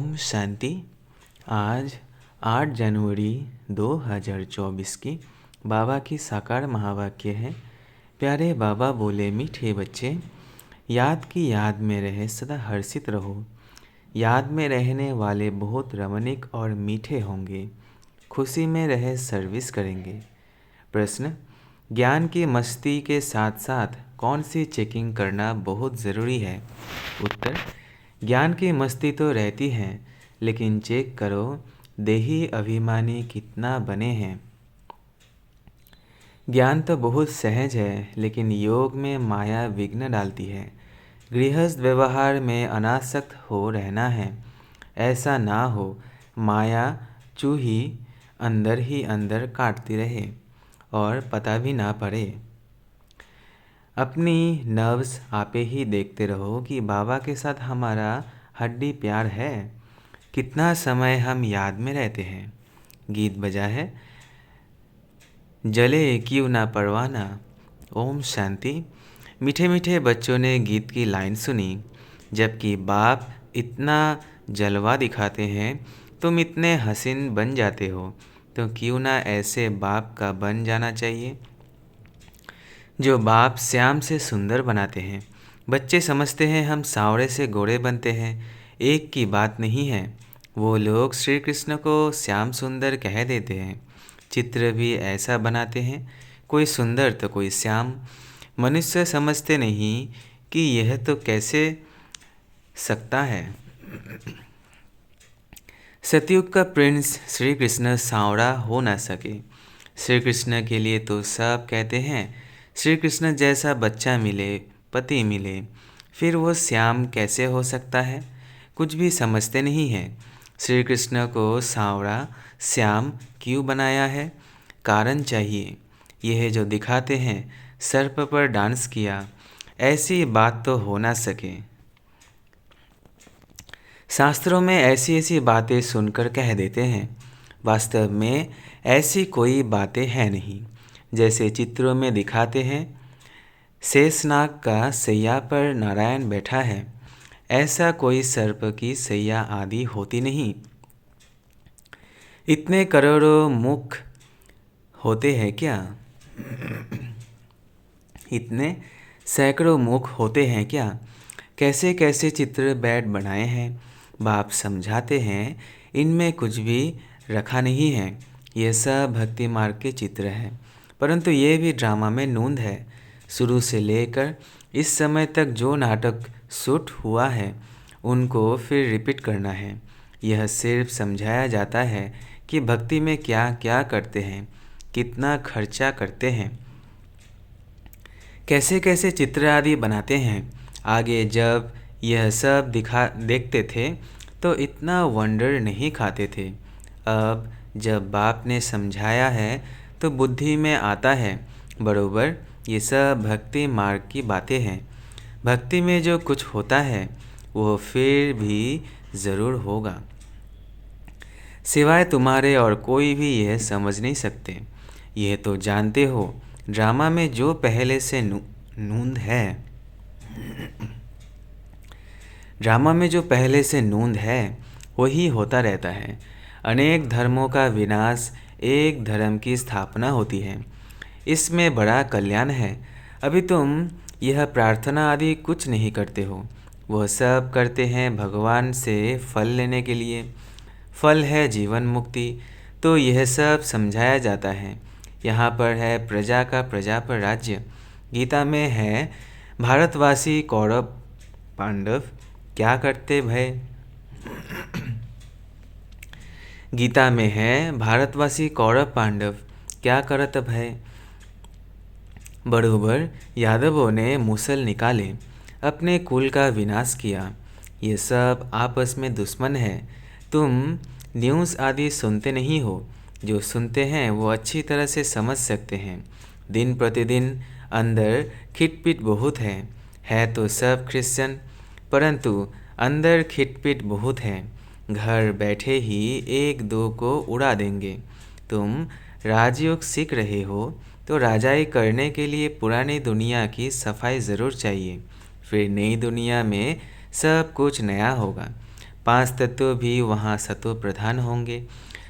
ओम शांति। आज 8 जनवरी 2024 की बाबा की साकार महावाक्य है। प्यारे बाबा बोले, मीठे बच्चे, याद की याद में रहे सदा हर्षित रहो। याद में रहने वाले बहुत रमणीक और मीठे होंगे। खुशी में रहे सर्विस करेंगे। प्रश्न, ज्ञान की मस्ती के साथ साथ कौन सी चेकिंग करना बहुत ज़रूरी है? उत्तर, ज्ञान की मस्ती तो रहती है, लेकिन चेक करो देही अभिमानी कितना बने हैं। ज्ञान तो बहुत सहज है, लेकिन योग में माया विघ्न डालती है। गृहस्थ व्यवहार में अनासक्त हो रहना है। ऐसा ना हो माया चूही अंदर ही अंदर काटती रहे और पता भी ना पड़े। अपनी नर्व्स आपे ही देखते रहो कि बाबा के साथ हमारा हड्डी प्यार है। कितना समय हम याद में रहते हैं। गीत बजा है, जले क्यों ना परवाना। ओम शांति। मीठे मीठे बच्चों ने गीत की लाइन सुनी। जबकि बाप इतना जलवा दिखाते हैं, तुम इतने हसीन बन जाते हो, तो क्यों ना ऐसे बाप का बन जाना चाहिए जो बाप श्याम से सुंदर बनाते हैं। बच्चे समझते हैं हम सांवरे से गोरे बनते हैं। एक की बात नहीं है। वो लोग श्री कृष्ण को श्याम सुंदर कह देते हैं। चित्र भी ऐसा बनाते हैं, कोई सुंदर तो कोई श्याम। मनुष्य समझते नहीं कि यह तो कैसे सकता है। सतयुग का प्रिंस श्री कृष्ण सांवरा हो ना सके। श्री कृष्ण के लिए तो सब कहते हैं, श्री कृष्ण जैसा बच्चा मिले, पति मिले, फिर वो श्याम कैसे हो सकता है? कुछ भी समझते नहीं है। श्री कृष्ण को सांवरा श्याम क्यों बनाया है? कारण चाहिए। यह जो दिखाते हैं सर्प पर डांस किया, ऐसी बात तो हो ना सके। शास्त्रों में ऐसी ऐसी बातें सुनकर कह देते हैं, वास्तव में ऐसी कोई बातें हैं नहीं। जैसे चित्रों में दिखाते हैं शेषनाग का सैया पर नारायण बैठा है, ऐसा कोई सर्प की सैया आदि होती नहीं। इतने करोड़ों मुख होते हैं क्या? इतने सैकड़ों मुख होते हैं क्या? कैसे कैसे चित्र बैठ बनाए हैं। बाप समझाते हैं इनमें कुछ भी रखा नहीं है। ये सब भक्ति मार्ग के चित्र हैं, परंतु ये भी ड्रामा में नूंद है। शुरू से लेकर इस समय तक जो नाटक शूट हुआ है, उनको फिर रिपीट करना है। यह सिर्फ समझाया जाता है कि भक्ति में क्या क्या करते हैं, कितना खर्चा करते हैं, कैसे कैसे चित्र आदि बनाते हैं। आगे जब यह सब देखते थे तो इतना वंडर नहीं खाते थे। अब जब बाप ने समझाया है तो बुद्धि में आता है बरोबर ये सब भक्ति मार्ग की बातें हैं। भक्ति में जो कुछ होता है वो फिर भी ज़रूर होगा, सिवाय तुम्हारे और कोई भी यह समझ नहीं सकते। यह तो जानते हो ड्रामा में जो पहले से नूंद है, ड्रामा में जो पहले से नूंद है वही होता रहता है। अनेक धर्मों का विनाश, एक धर्म की स्थापना होती है। इसमें बड़ा कल्याण है। अभी तुम यह प्रार्थना आदि कुछ नहीं करते हो, वह सब करते हैं भगवान से फल लेने के लिए। फल है जीवन मुक्ति। तो यह सब समझाया जाता है। यहाँ पर है प्रजा का प्रजा पर राज्य। गीता में है भारतवासी कौरव पांडव क्या करते भय। गीता में है भारतवासी कौरव पांडव क्या करत भय। बरोबर यादवों ने मूसल निकाले, अपने कुल का विनाश किया। ये सब आपस में दुश्मन है। तुम न्यूज़ आदि सुनते नहीं हो। जो सुनते हैं वो अच्छी तरह से समझ सकते हैं। दिन प्रतिदिन अंदर खिटपिट बहुत है तो सब क्रिश्चियन, परंतु अंदर खिटपिट बहुत है। घर बैठे ही एक दो को उड़ा देंगे। तुम राजयोग सीख रहे हो तो राजाई करने के लिए पुरानी दुनिया की सफाई ज़रूर चाहिए, फिर नई दुनिया में सब कुछ नया होगा। 5 तत्व भी वहाँ सतो प्रधान होंगे।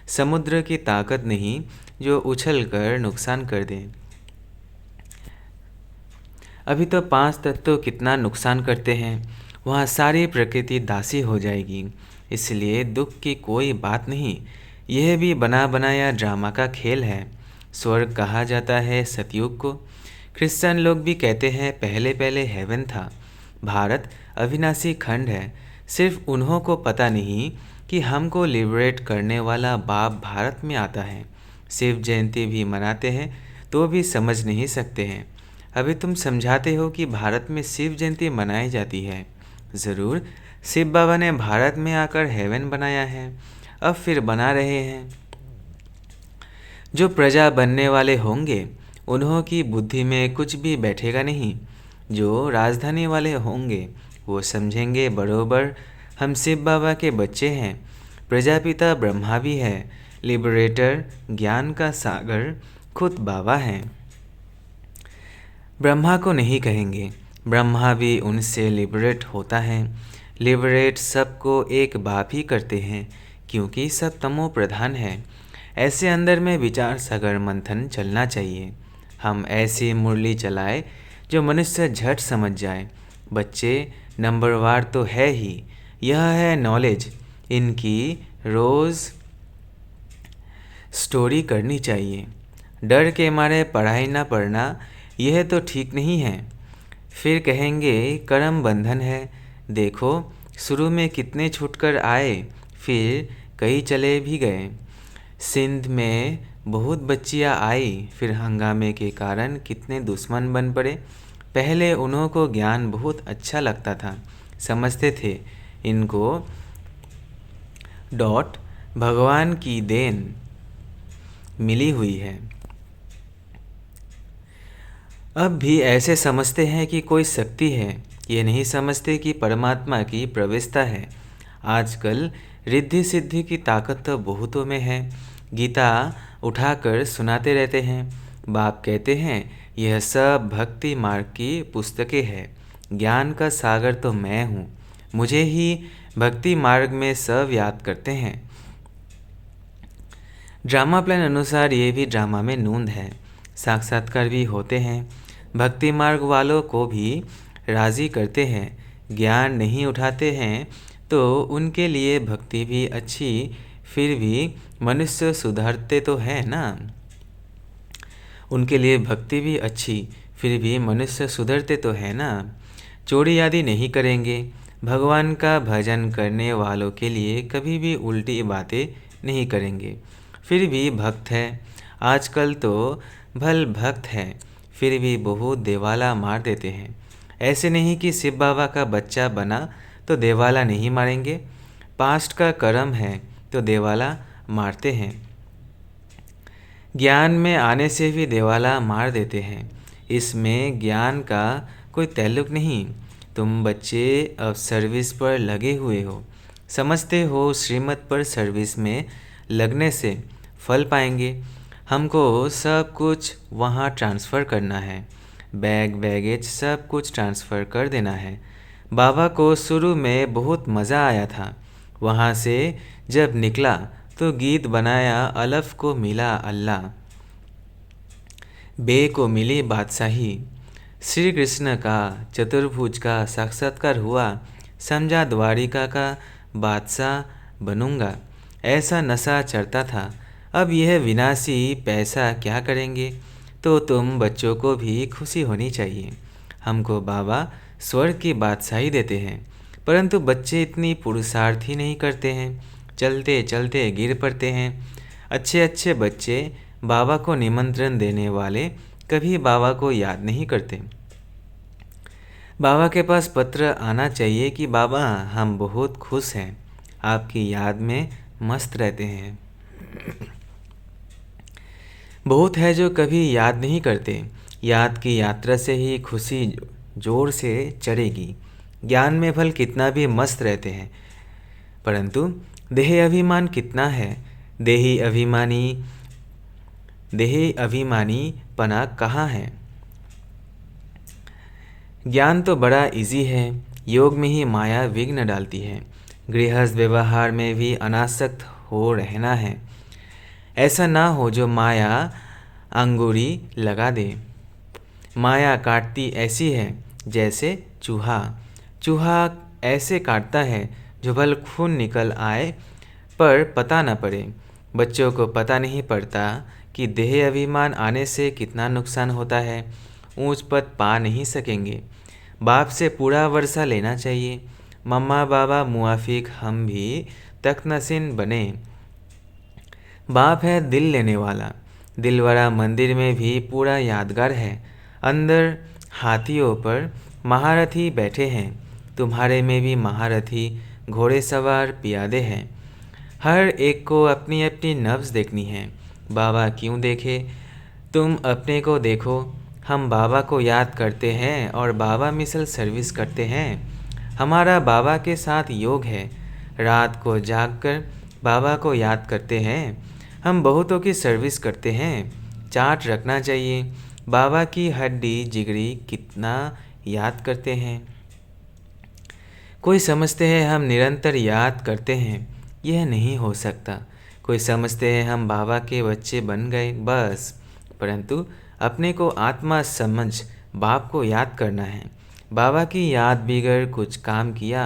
समुद्र की ताकत नहीं जो उछल कर नुकसान कर दें। अभी तो 5 तत्व कितना नुकसान करते हैं, वहाँ सारी प्रकृति दासी हो जाएगी। इसलिए दुख की कोई बात नहीं, यह भी बना बनाया ड्रामा का खेल है। स्वर्ग कहा जाता है सतयुग को। क्रिश्चियन लोग भी कहते हैं पहले पहले हेवन था। भारत अविनाशी खंड है। सिर्फ उन्हों को पता नहीं कि हमको लिबरेट करने वाला बाप भारत में आता है। शिव जयंती भी मनाते हैं तो भी समझ नहीं सकते हैं। अभी तुम समझाते हो कि भारत में शिव जयंती मनाई जाती है। ज़रूर, शिव बाबा ने भारत में आकर हेवन बनाया है, अब फिर बना रहे हैं। जो प्रजा बनने वाले होंगे उन्हों की बुद्धि में कुछ भी बैठेगा नहीं। जो राजधानी वाले होंगे वो समझेंगे बरोबर हम शिव बाबा के बच्चे हैं। प्रजापिता ब्रह्मा भी है, लिबरेटर ज्ञान का सागर खुद बाबा हैं। ब्रह्मा को नहीं कहेंगे, ब्रह्मा भी उनसे लिबरेट होता है। लिबरेट सबको एक बाप ही करते हैं क्योंकि सब तमो प्रधान है। ऐसे अंदर में विचार सागर मंथन चलना चाहिए। हम ऐसी मुरली चलाए जो मनुष्य झट समझ जाए। बच्चे नंबरवार तो है ही, यह है नॉलेज। इनकी रोज़ स्टोरी करनी चाहिए। डर के मारे पढ़ाई ना पढ़ना यह तो ठीक नहीं है। फिर कहेंगे कर्म बंधन है। देखो शुरू में कितने छूटकर आए, फिर कई चले भी गए। सिंध में बहुत बच्चियाँ आई, फिर हंगामे के कारण कितने दुश्मन बन पड़े। पहले उन्हों को ज्ञान बहुत अच्छा लगता था, समझते थे इनको डॉट भगवान की देन मिली हुई है। अब भी ऐसे समझते हैं कि कोई शक्ति है, ये नहीं समझते कि परमात्मा की प्रवेशता है। आजकल रिद्धि सिद्धि की ताकत तो बहुतों में है। गीता उठाकर सुनाते रहते हैं। बाप कहते हैं यह सब भक्ति मार्ग की पुस्तकें हैं। ज्ञान का सागर तो मैं हूँ, मुझे ही भक्ति मार्ग में सब याद करते हैं। ड्रामा प्लान अनुसार ये भी ड्रामा में नूंद है। साक्षात्कार भी होते हैं, भक्ति मार्ग वालों को भी राज़ी करते हैं। ज्ञान नहीं उठाते हैं तो उनके लिए भक्ति भी अच्छी, फिर भी मनुष्य सुधरते तो है ना। उनके लिए भक्ति भी अच्छी, फिर भी मनुष्य सुधरते तो है ना। चोरी आदि नहीं करेंगे। भगवान का भजन करने वालों के लिए कभी भी उल्टी बातें नहीं करेंगे, फिर भी भक्त है। आजकल तो भल भक्त है, फिर भी बहुत देवाला मार देते हैं। ऐसे नहीं कि शिव बाबा का बच्चा बना तो देवाला नहीं मारेंगे। पास्ट का कर्म है तो देवाला मारते हैं। ज्ञान में आने से भी देवाला मार देते हैं। इसमें ज्ञान का कोई ताल्लुक नहीं। तुम बच्चे अब सर्विस पर लगे हुए हो, समझते हो श्रीमत पर सर्विस में लगने से फल पाएंगे। हमको सब कुछ वहाँ ट्रांसफ़र करना है, बैग बैगेज सब कुछ ट्रांसफ़र कर देना है। बाबा को शुरू में बहुत मज़ा आया था। वहाँ से जब निकला तो गीत बनाया, अलफ को मिला अल्लाह, बे को मिली बादशाही। श्री कृष्ण का चतुर्भुज का साक्षात्कार हुआ, समझा द्वारिका का बादशाह बनूंगा। ऐसा नशा चढ़ता था। अब यह विनाशी पैसा क्या करेंगे। तो तुम बच्चों को भी खुशी होनी चाहिए। हमको बाबा स्वर्ग की बादशाही देते हैं, परंतु बच्चे इतनी पुरुषार्थी नहीं करते हैं, चलते चलते गिर पड़ते हैं। अच्छे अच्छे बच्चे बाबा को निमंत्रण देने वाले कभी बाबा को याद नहीं करते। बाबा के पास पत्र आना चाहिए कि बाबा हम बहुत खुश हैं, आपकी याद में मस्त रहते हैं। बहुत है जो कभी याद नहीं करते। याद की यात्रा से ही खुशी जोर से चढ़ेगी। ज्ञान में भल कितना भी मस्त रहते हैं, परंतु देह अभिमान कितना है। देही अभिमानी पना कहाँ है। ज्ञान तो बड़ा इजी है, योग में ही माया विघ्न डालती है। गृहस्थ व्यवहार में भी अनासक्त हो रहना है। ऐसा ना हो जो माया अंगूरी लगा दे। माया काटती ऐसी है जैसे चूहा। चूहा ऐसे काटता है जो भल खून निकल आए पर पता न पड़े। बच्चों को पता नहीं पड़ता कि देह अभिमान आने से कितना नुकसान होता है। ऊंच पद पा नहीं सकेंगे। बाप से पूरा वर्षा लेना चाहिए। मम्मा बाबा मुआफिक हम भी तख्तनसीन बने। बाप है दिल लेने वाला। दिलवाड़ा मंदिर में भी पूरा यादगार है। अंदर हाथियों पर महारथी बैठे हैं। तुम्हारे में भी महारथी घोड़े सवार पियादे हैं। हर एक को अपनी अपनी नब्ज देखनी है। बाबा क्यों देखे? तुम अपने को देखो। हम बाबा को याद करते हैं और बाबा मिसल सर्विस करते हैं। हमारा बाबा के साथ योग है। रात को जागकर बाबा को याद करते हैं। हम बहुतों की सर्विस करते हैं। चार्ट रखना चाहिए। बाबा की हड्डी जिगरी कितना याद करते हैं। कोई समझते हैं हम निरंतर याद करते हैं। यह नहीं हो सकता। कोई समझते हैं हम बाबा के बच्चे बन गए बस। परंतु अपने को आत्मा समझ बाप को याद करना है। बाबा की याद बिगड़ कुछ काम किया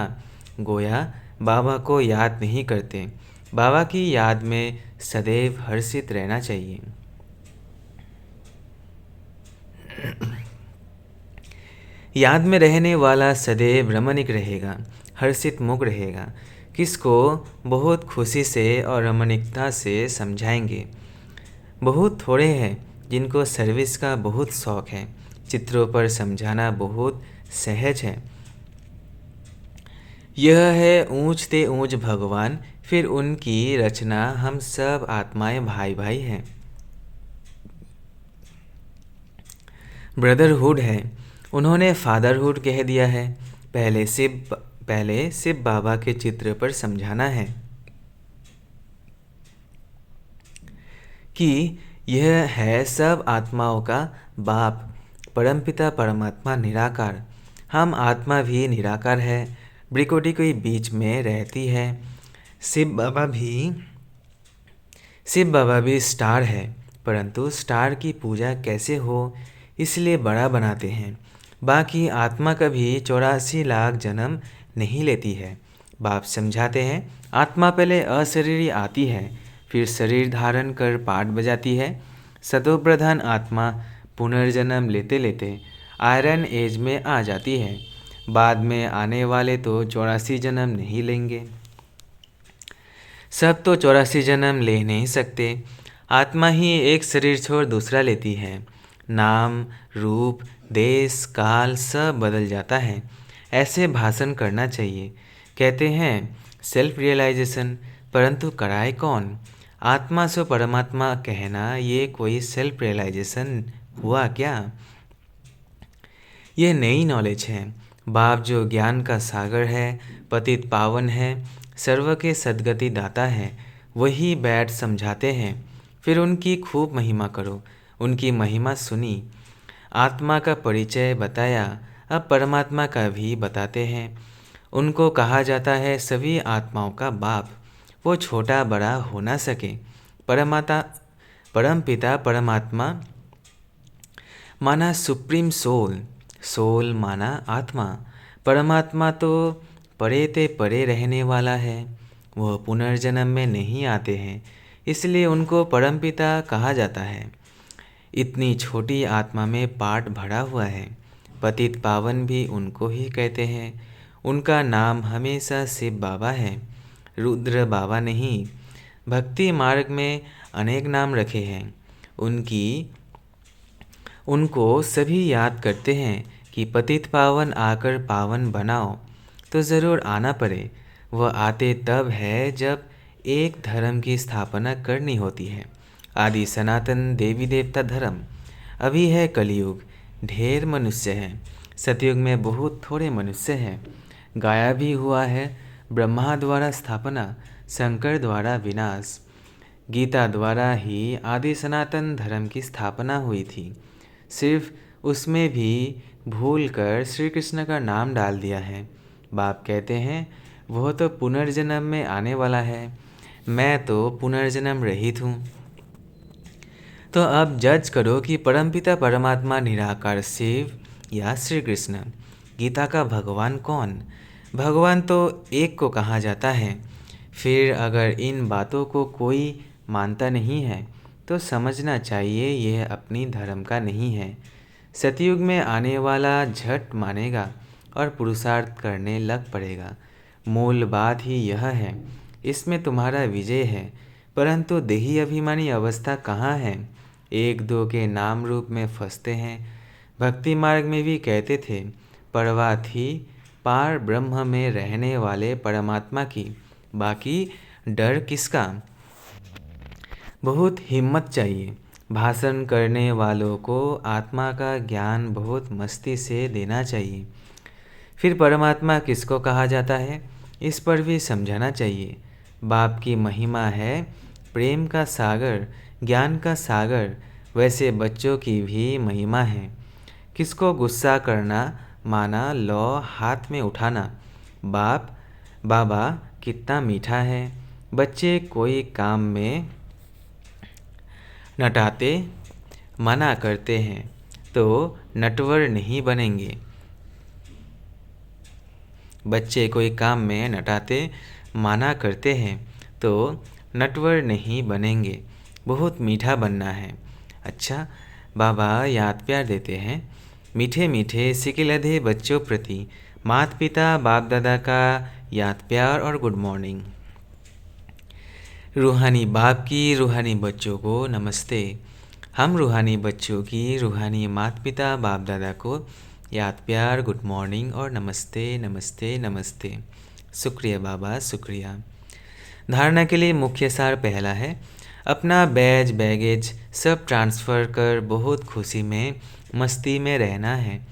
गोया बाबा को याद नहीं करते। बाबा की याद में सदैव हर्षित रहना चाहिए। याद में रहने वाला सदैव रमणीक रहेगा, हर्षित मुख रहेगा। किसको बहुत खुशी से और रमणीकता से समझाएंगे। बहुत थोड़े हैं जिनको सर्विस का बहुत शौक है। चित्रों पर समझाना बहुत सहज है। यह है ऊंच ते ऊंच भगवान, फिर उनकी रचना हम सब आत्माएं भाई भाई हैं। ब्रदरहुड है, उन्होंने फादरहुड कह दिया है। पहले शिव बाबा के चित्र पर समझाना है कि यह है सब आत्माओं का बाप, परमपिता परमात्मा निराकार। हम आत्मा भी निराकार है। ब्रिकोटी कोई बीच में रहती है। शिव बाबा भी स्टार है, परंतु स्टार की पूजा कैसे हो इसलिए बड़ा बनाते हैं। बाकी आत्मा कभी 84 लाख जन्म नहीं लेती है। बाप समझाते हैं आत्मा पहले अशरीरी आती है, फिर शरीर धारण कर पाठ बजाती है। सतोप्रधान आत्मा पुनर्जन्म लेते लेते आयरन एज में आ जाती है। बाद में आने वाले तो 84 जन्म नहीं लेंगे। सब तो 84 जन्म ले नहीं सकते। आत्मा ही एक शरीर छोड़ दूसरा लेती है। नाम रूप देश काल सब बदल जाता है। ऐसे भाषण करना चाहिए। कहते हैं सेल्फ रियलाइजेशन, परंतु कराए कौन? आत्मा सो परमात्मा कहना ये कोई सेल्फ रियलाइजेशन हुआ क्या? ये नई नॉलेज है। बाप जो ज्ञान का सागर है, पतित पावन है, सर्व के सद्गति दाता है, वही बैठ समझाते हैं। फिर उनकी खूब महिमा करो। उनकी महिमा सुनी, आत्मा का परिचय बताया, अब परमात्मा का भी बताते हैं। उनको कहा जाता है सभी आत्माओं का बाप। वो छोटा बड़ा हो ना सके। परम पिता परमात्मा माना सुप्रीम सोल, सोल माना आत्मा। परमात्मा तो परे ते परे रहने वाला है। वह पुनर्जन्म में नहीं आते हैं, इसलिए उनको परमपिता कहा जाता है। इतनी छोटी आत्मा में पाठ भरा हुआ है। पतित पावन भी उनको ही कहते हैं। उनका नाम हमेशा शिव बाबा है, रुद्र बाबा नहीं। भक्ति मार्ग में अनेक नाम रखे हैं। उनको सभी याद करते हैं कि पतित पावन आकर पावन बनाओ, तो ज़रूर आना पड़े। वह आते तब है जब एक धर्म की स्थापना करनी होती है। आदि सनातन देवी देवता धर्म। अभी है कलयुग, ढेर मनुष्य हैं। सतयुग में बहुत थोड़े मनुष्य हैं। गाया भी हुआ है ब्रह्मा द्वारा स्थापना, शंकर द्वारा विनाश। गीता द्वारा ही आदि सनातन धर्म की स्थापना हुई थी। सिर्फ उसमें भी भूल कर श्री कृष्ण का नाम डाल दिया है। बाप कहते हैं वो तो पुनर्जन्म में आने वाला है, मैं तो पुनर्जन्म रहित हूँ। तो अब जज करो कि परमपिता परमात्मा निराकार शिव या श्री कृष्ण, गीता का भगवान कौन? भगवान तो एक को कहा जाता है। फिर अगर इन बातों को कोई मानता नहीं है तो समझना चाहिए यह अपनी धर्म का नहीं है। सतयुग में आने वाला झट मानेगा और पुरुषार्थ करने लग पड़ेगा। मूल बात ही यह है, इसमें तुम्हारा विजय है। परंतु देही अभिमानी अवस्था कहाँ है? एक दो के नाम रूप में फंसते हैं। भक्ति मार्ग में भी कहते थे, परवाह थी पार ब्रह्म में रहने वाले परमात्मा की, बाकी डर किसका? बहुत हिम्मत चाहिए। भाषण करने वालों को आत्मा का ज्ञान बहुत मस्ती से देना चाहिए। फिर परमात्मा किसको कहा जाता है, इस पर भी समझाना चाहिए। बाप की महिमा है प्रेम का सागर, ज्ञान का सागर, वैसे बच्चों की भी महिमा है। किसको गुस्सा करना माना लो हाथ में उठाना। बाप बाबा कितना मीठा है। बच्चे कोई काम में नटाते मना करते हैं तो नटवर नहीं बनेंगे। बच्चे कोई काम में नटाते मना करते हैं तो नटवर नहीं बनेंगे। बहुत मीठा बनना है। अच्छा, बाबा याद प्यार देते हैं। मीठे मीठे सिकिलधे बच्चों प्रति माता पिता बाप दादा का याद प्यार और गुड मॉर्निंग। रूहानी बाप की रूहानी बच्चों को नमस्ते। हम रूहानी बच्चों की रूहानी माता पिता बाप दादा को याद प्यार गुड मॉर्निंग और नमस्ते नमस्ते नमस्ते। शुक्रिया बाबा, शुक्रिया। धारणा के लिए मुख्य सार पहला है, अपना बैज बैगेज सब ट्रांसफ़र कर बहुत खुशी में मस्ती में रहना है।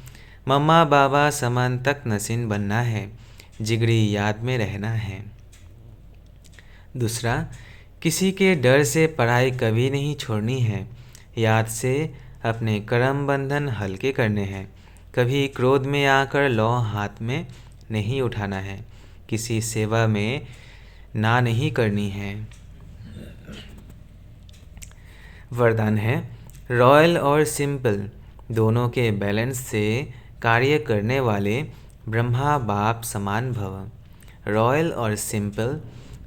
मम्मा बाबा समान तक नसीन बनना है, जिगरी याद में रहना है। दूसरा, किसी के डर से पढ़ाई कभी नहीं छोड़नी है। याद से अपने कर्म बंधन हल्के करने हैं। कभी क्रोध में आकर लौ हाथ में नहीं उठाना है। किसी सेवा में ना नहीं करनी है। वरदान है, रॉयल और सिंपल दोनों के बैलेंस से कार्य करने वाले ब्रह्मा बाप समान भव। रॉयल और सिंपल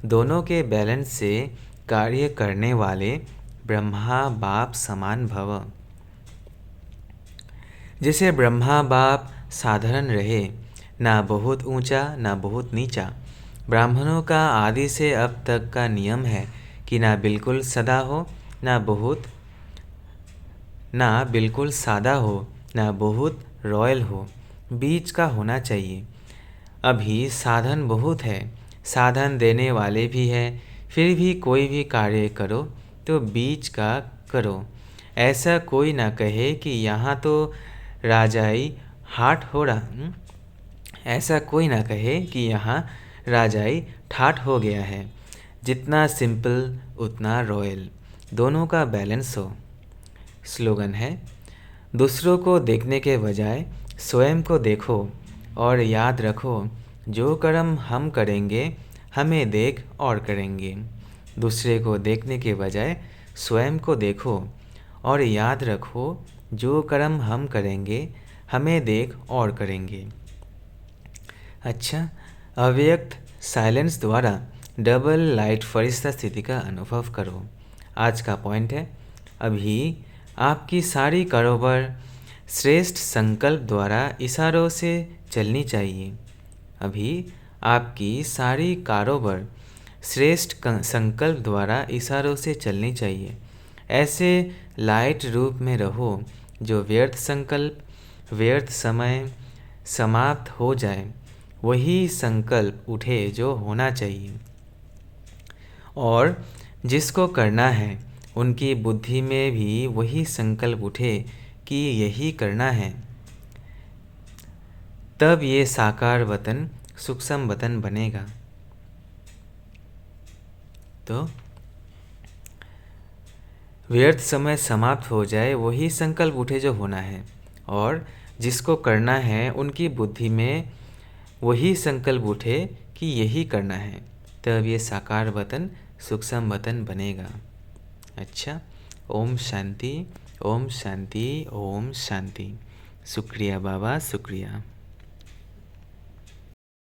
दोनों के बैलेंस से कार्य करने वाले ब्रह्मा बाप समान भव। जैसे ब्रह्मा बाप साधारण रहे, ना बहुत ऊंचा ना बहुत नीचा। ब्राह्मणों का आदि से अब तक का नियम है कि ना बिल्कुल सदा हो ना बिल्कुल सादा हो ना बहुत रॉयल हो, बीच का होना चाहिए। अभी साधन बहुत है, साधन देने वाले भी है, फिर भी कोई भी कार्य करो तो बीच का करो। ऐसा कोई ना कहे कि यहाँ तो राजाई हाट हो रहा ऐसा कोई ना कहे कि यहाँ राजाई ठाठ हो गया है। जितना सिंपल उतना रॉयल, दोनों का बैलेंस हो। स्लोगन है, दूसरों को देखने के बजाय स्वयं को देखो और याद रखो, जो कर्म हम करेंगे हमें देख और करेंगे। दूसरे को देखने के बजाय स्वयं को देखो और याद रखो, जो कर्म हम करेंगे हमें देख और करेंगे। अच्छा, अव्यक्त साइलेंस द्वारा डबल लाइट फरिश्ता स्थिति का अनुभव करो। आज का पॉइंट है, अभी आपकी सारी कारोबार श्रेष्ठ संकल्प द्वारा इशारों से चलनी चाहिए। अभी आपकी सारी कारोबार श्रेष्ठ संकल्प द्वारा इशारों से चलनी चाहिए। ऐसे लाइट रूप में रहो जो व्यर्थ संकल्प व्यर्थ समय समाप्त हो जाए, वही संकल्प उठे जो होना चाहिए। और जिसको करना है उनकी बुद्धि में भी वही संकल्प उठे कि यही करना है। तब ये साकार वतन सूक्ष्म वतन बनेगा। तो व्यर्थ समय समाप्त हो जाए, वही संकल्प उठे जो होना है। और जिसको करना है उनकी बुद्धि में वही संकल्प उठे कि यही करना है, तब ये साकार वतन सूक्ष्म वतन बनेगा। अच्छा, ओम शांति, ओम शांति, ओम शांति। शुक्रिया बाबा, शुक्रिया।